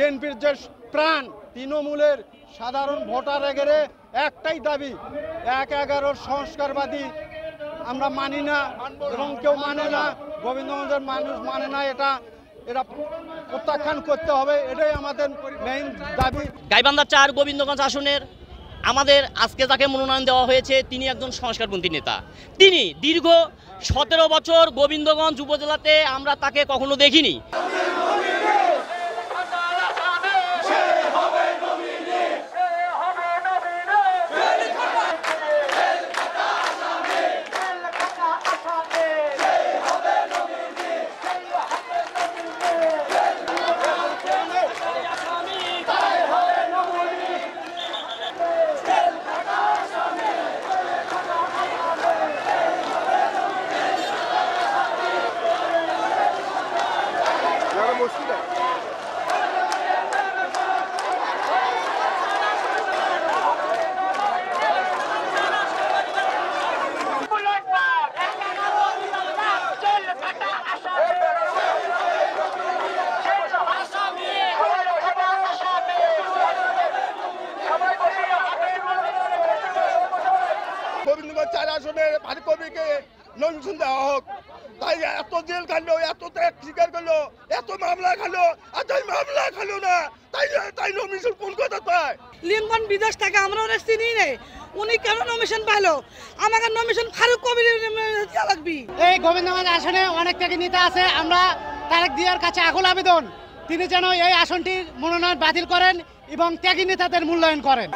বিএনপির যে প্রাণ, তৃণমূলের সাধারণ ভোটার এগেরে একটাই দাবি, ১/১১ সংস্কারবাদী আমরা মানি না এবং কেউ মানে না, গোবিন্দগঞ্জের মানুষ মানে না। এটা প্রত্যাখ্যান করতে হবে, এটাই আমাদের মেইন দাবি। গাইবান্ধা ৪ গোবিন্দগঞ্জ আসনের আমাদের আজকে যাকে মনোনয়ন দেওয়া হয়েছে তিনি একজন সংস্কারপন্থী নেতা। তিনি দীর্ঘ ১৭ বছর গোবিন্দগঞ্জ উপজেলাতে আমরা তাকে কখনো দেখিনি। গোবিন্দগঞ্জ ৪ আসনে ভারী কবিকে নমিনেশন দেওয়া হোক। তাই এত জেল খালো, এত ত্যাগ স্বীকার করলো, এত মামলা খালো, আর তাই মামলা খালো না, তাই নমিনেশন কোন কথা পায়? লিঙ্কন বিদেশ থেকে আমরা ওরা চিনি নেই, উনি কেন নমিনেশন পাইলো? আমাকে নমিনেশন ফারুক কবির লাগবে। এই গোবিন্দগঞ্জ আসনে অনেক ত্যাগী নেতা আছে, আমরা তারেক জিয়ার কাছে আকুল আবেদন তিনি যেন এই আসনটির মনোনয়ন বাতিল করেন এবং ত্যাগী নেতাদের মূল্যায়ন করেন।